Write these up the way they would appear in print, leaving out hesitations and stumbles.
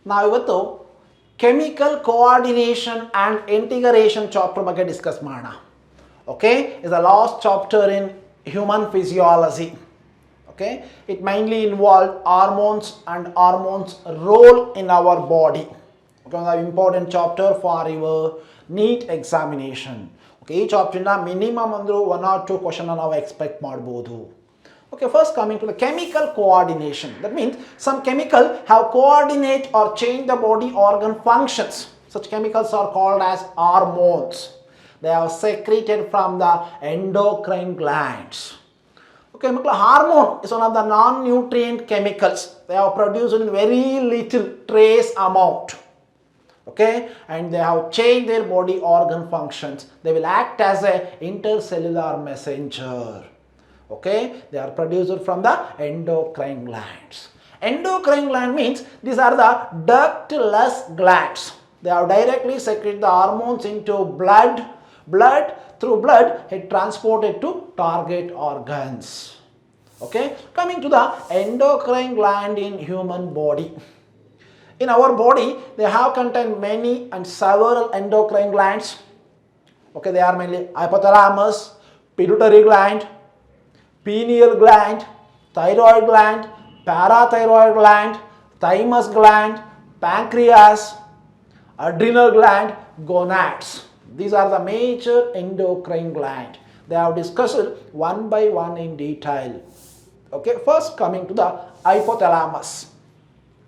ನಾವು ಇವತ್ತು chemical coordination and integration chapter ಬಗ್ಗೆ ಡಿಸ್ಕಸ್ ಮಾಡೋಣ. Okay, is the last chapter in human physiology. Okay, it mainly involved hormones and hormones role in our body. Okay, an important chapter for your NEET examination. Okay, each chapter na minimum andru 1 or 2 question na ನಾವು expect ಮಾಡಬಹುದು. Okay, first coming to the chemical coordination. That means some chemical have coordinate or change the body organ functions. Such chemicals are called as hormones. They are secreted from the endocrine glands. Okay, hormone is one of the non-nutrient chemicals. They are produced in very little trace amount. Okay, and they have changed their body organ functions. They will act as a intercellular messenger. Okay, they are produced from the endocrine glands. Endocrine gland means these are the ductless glands. They have directly secrete the hormones into blood. Through blood it transported to target organs. Okay, coming to the endocrine gland in human body. In our body they have contained many and several endocrine glands. Okay, they are mainly hypothalamus, pituitary gland, pineal gland, thyroid gland, parathyroid gland, thymus gland, pancreas, adrenal gland, gonads. These are the major endocrine gland. They have discussed one by one in detail. Okay, first coming to the hypothalamus.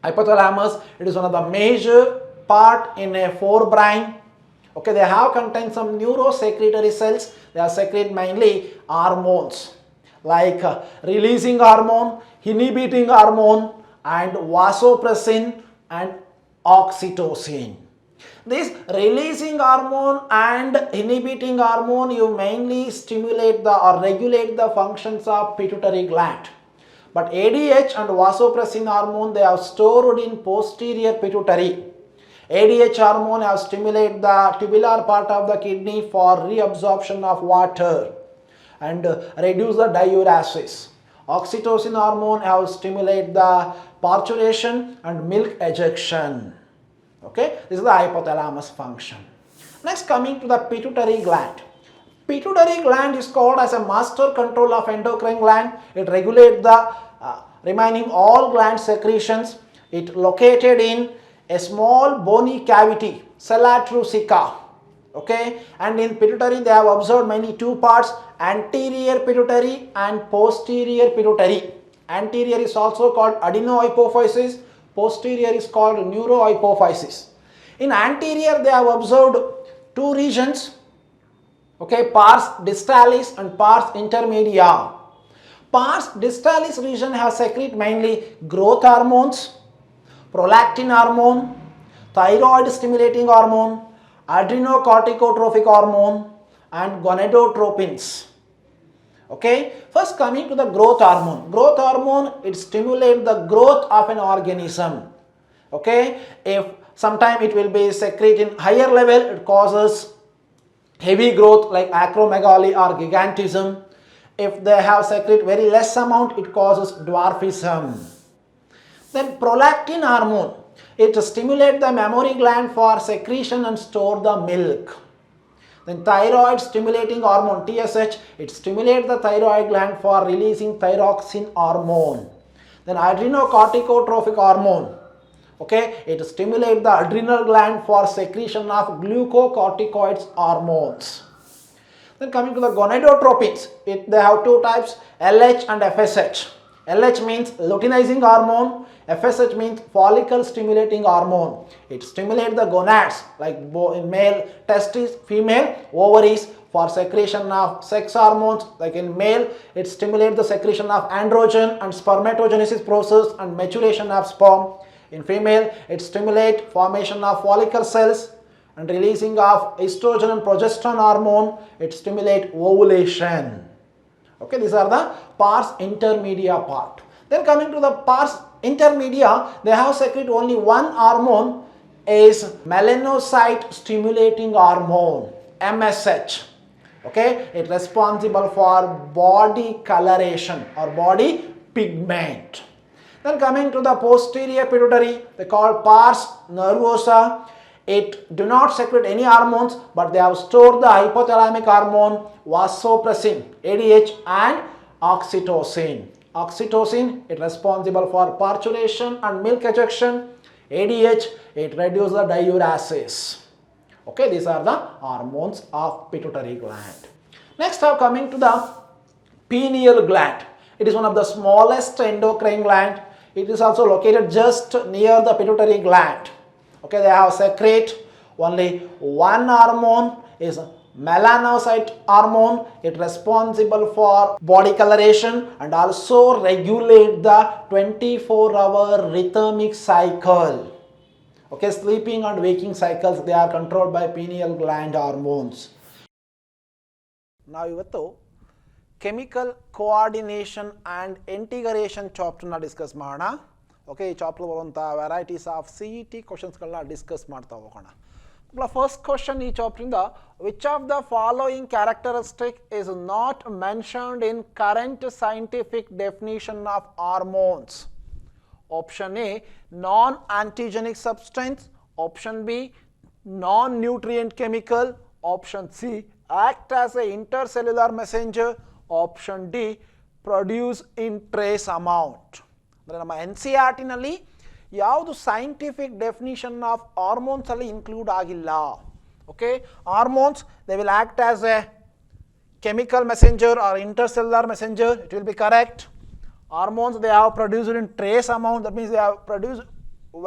Hypothalamus, it is one of the major part in a forebrain. Okay, they have contained some neurosecretory cells. They are secrete mainly hormones like releasing hormone, inhibiting hormone, and vasopressin and oxytocin. This releasing hormone and inhibiting hormone, you mainly stimulate the or regulate the functions of pituitary gland. But ADH and vasopressin hormone, they are stored in posterior pituitary. ADH hormone have stimulate the tubular part of the kidney for reabsorption of water and reduce the diuresis. Oxytocin hormone have stimulate the parturition and milk ejection. Okay, this is the hypothalamus function. Next, coming to the pituitary gland. Pituitary gland is called as a master control of endocrine gland. It regulates the remaining all gland secretions. It located in a small bony cavity, sella trucica. Okay, and in pituitary they have observed many two parts, anterior pituitary and posterior pituitary. Anterior is also called adenohypophysis. Posterior is called neurohypophysis. In anterior they have observed two regions, okay, pars distalis and pars intermedia. Pars distalis region has secrete mainly growth hormones, prolactin hormone, thyroid stimulating hormone, adrenocorticotropic hormone, and gonadotropins. Okay, first coming to the growth hormone. Growth hormone, it stimulates the growth of an organism. Okay, if sometime it will be secreted in higher level, it causes heavy growth like acromegaly or gigantism. If they have secrete very less amount, it causes dwarfism. Then prolactin hormone, it stimulates the mammary gland for secretion and store the milk. Then thyroid stimulating hormone TSH, it stimulates the thyroid gland for releasing thyroxine hormone. Then adrenocorticotropic hormone, okay, it stimulates the adrenal gland for secretion of glucocorticoids hormones. Then coming to the gonadotropins, they have two types, LH and FSH. LH means luteinizing hormone, FSH means follicle stimulating hormone. It stimulates the gonads like in male testes, female ovaries for secretion of sex hormones. Like in male, it stimulates the secretion of androgen and spermatogenesis process and maturation of sperm. In female, it stimulates formation of follicle cells and releasing of estrogen and progesterone hormone. It stimulates ovulation. Okay, these are the pars intermedia part. Then coming to the pars intermedia, they have secrete only one hormone, is melanocyte stimulating hormone, MSH. Okay, it is responsible for body coloration or body pigment. Then coming to the posterior pituitary, they call pars nervosa. It do not secrete any hormones, but they have stored the hypothalamic hormone, vasopressin, ADH, and oxytocin. Oxytocin, it responsible for parturition and milk ejection. ADH, it reduces the diuresis. Okay, these are the hormones of pituitary gland. Next, now coming to the pineal gland. It is one of the smallest endocrine gland. It is also located just near the pituitary gland. Okay, they have secrete only one hormone, is melanocyte hormone. It responsible for body coloration and also regulate the 24-hour rhythmic cycle. Okay, sleeping and waking cycles, they are controlled by pineal gland hormones. Now ivattu chemical coordination and integration chapter na discuss ಮಾಡೋಣ. Okay, ಈ chapter ಬರುವಂತ varieties of CET questions ಗಳನ್ನ discuss ಮಾಡ್ತಾ ಹೋಗೋಣ. First question ಈ chapter ಇಂದ, which of the following characteristic is not mentioned in current scientific definition of hormones? Option A, non-antigenic substance. Option B, non-nutrient chemical. Option C, act as a intercellular messenger. Option D, produce in trace amount. ನಮ್ಮ NCERT ನಲ್ಲಿ ಯಾವುದು scientific definition of hormones ಅಲ್ಲಿ include ಆಗಿಲ್ಲ. Okay, hormones, they will act as a chemical messenger or intercellular messenger, it will be correct. Hormones, they have produced in trace amount, that means they have produced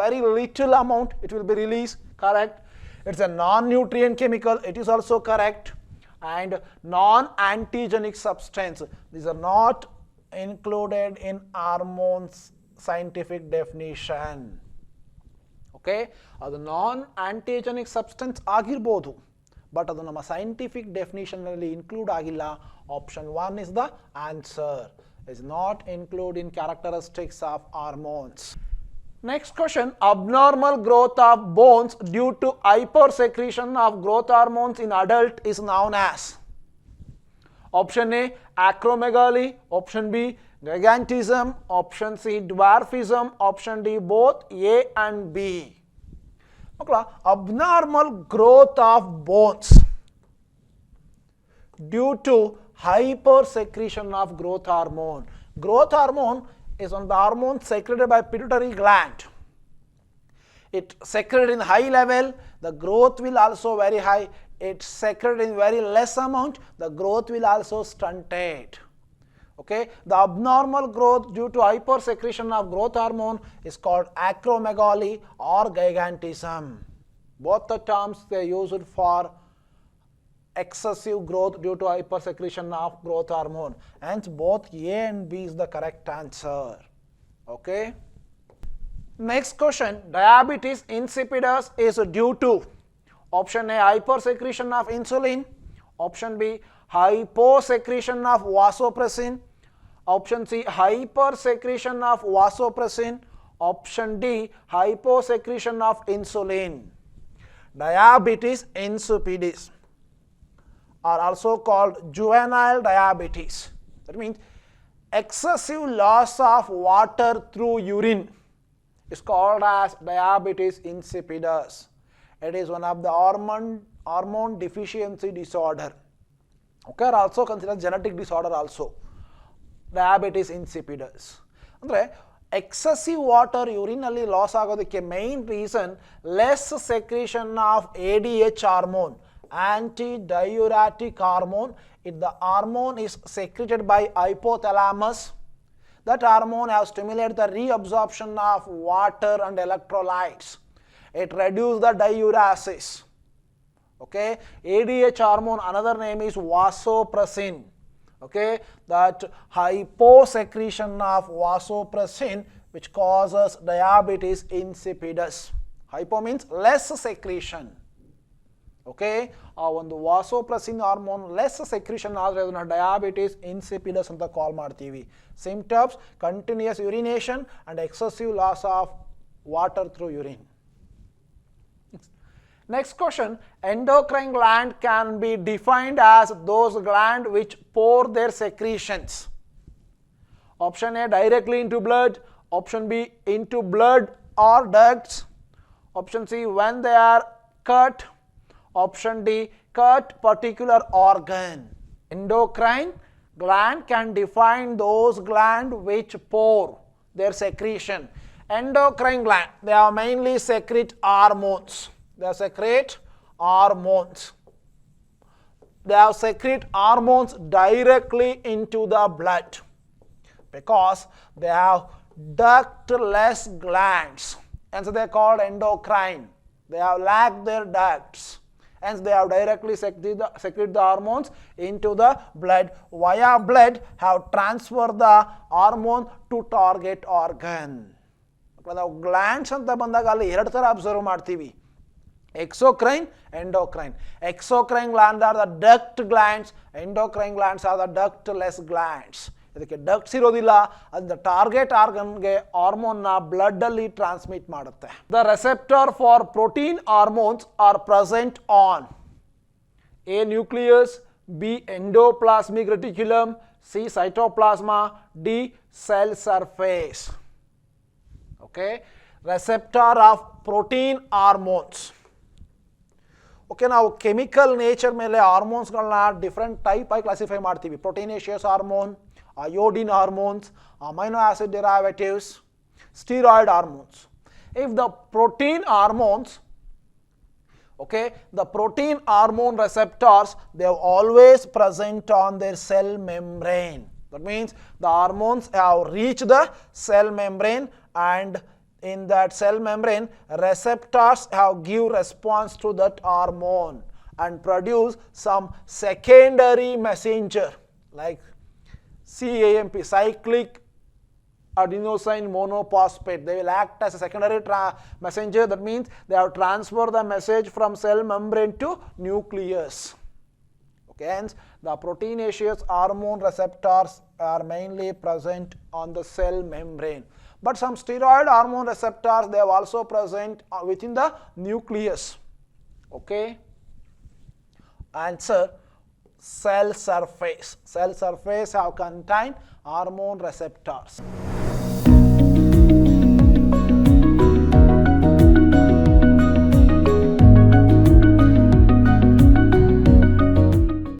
very little amount, it will be released, correct. It's a non-nutrient chemical, it is also correct. And non-antigenic substance, these are not included in hormones scientific definition. Okay, ಅದು non-antigenic substance ಆಗಿರ್ಬೋದು, but ಅದು ನಮ್ಮ scientific definition ನಲ್ಲಿ include ಆಗಿಲ್ಲ. Option 1 is the answer, is not included in characteristics of hormones. Next question, abnormal growth of bones due to hypersecretion of growth hormones in adult is known as. Option A, acromegaly. Option B, gigantism. Option C, dwarfism. Option D, both A and B. Okay, abnormal growth of bones due to hypersecretion of growth hormone. Growth hormone is one of the hormones secreted by pituitary gland. It secreted in high level, the growth will also very high. It's secreted in very less amount, the growth will also stunted. Okay, the abnormal growth due to hypersecretion of growth hormone is called acromegaly or gigantism. Both the terms they used for excessive growth due to hypersecretion of growth hormone, hence both A and B is the correct answer. Okay, next question, diabetes insipidus is due to. Option A, hypersecretion of insulin. Option B, hyposecretion of vasopressin. Option C, hypersecretion of vasopressin. Option D, hyposecretion of insulin. Diabetes insipidus are also called juvenile diabetes. That means excessive loss of water through urine is called as diabetes insipidus. It is one of the hormone deficiency disorder. Okay, or also considered genetic disorder also. Diabetes insipidus. Andre excessive water urine alli loss agodike main reason less secretion of ADH hormone, antidiuretic hormone. If the hormone is secreted by hypothalamus, that hormone has stimulated the reabsorption of water and electrolytes. It reduces the diuresis. Okay, ADH hormone, another name is vasopressin. Okay, that hyposecretion of vasopressin which causes diabetes insipidus. Hypo means less secretion. Okay, ಒಂದು vasopressin hormone less secretion ಆದರೆ ಅದನ್ನ diabetes insipidus ಅಂತ ಕಾಲ್ ಮಾಡ್ತೀವಿ. Symptoms, continuous urination and excessive loss of water through urine. Next question, endocrine gland can be defined as those glands which pour their secretions. Option A, directly into blood. Option B, into blood or ducts. Option C, when they are cut. Option D, cut particular organ. Endocrine gland can define those glands which pour their secretion. Endocrine gland, they are mainly secrete hormones. They are secrete hormones. They have secrete hormones directly into the blood because they have ductless glands, and so they are called endocrine. They have lacked their ducts, and they have directly secrete the hormones into the blood. Via blood have transferred the hormone to target organ. ನಾವು glands ಅಂತ ಬಂದಾಗ ಅಲ್ಲಿ ಎರಡು ಥರ observe ಮಾಡ್ತೀವಿ, exocrine, endocrine. Exocrine glands are the duct glands, endocrine glands are the ductless glands. ಇದಕ್ಕೆ ducts ಇರೋದಿಲ್ಲ, ಅದು ಟಾರ್ಗೆಟ್ ಆರ್ಗನ್ಗೆ ಹಾರ್ಮೋನ್ನ ಬ್ಲಡ್ ಅಲ್ಲಿ ಟ್ರಾನ್ಸ್ಮಿಟ್ ಮಾಡುತ್ತೆ. The receptor for protein hormones are present on A nucleus, B endoplasmic reticulum, C cytoplasma, D cell surface. Okay, receptor of protein hormones. Okay, ನಾವು chemical nature ಮೇಲೆ ಹಾರ್ಮೋನ್ಸ್ಗಳನ್ನ ಡಿಫ್ರೆಂಟ್ ಟೈಪ್ ಆಗಿ classify ಮಾಡ್ತೀವಿ. Proteinaceous hormone, iodine hormones, amino acid derivatives, steroid hormones. If the protein hormones, okay, the protein hormone receptors, they are always present on their cell membrane. That means the hormones have reached the cell membrane, and in that cell membrane receptors have give response to that hormone and produce some secondary messenger like CAMP, cyclic adenosine monophosphate. They will act as a secondary messenger. That means they have transferred the message from cell membrane to nucleus. Okay, hence the proteinaceous hormone receptors are mainly present on the cell membrane. But some steroid hormone receptors, they are also present within the nucleus. Okay, answer, cell surface. Cell surface have contained hormone receptors.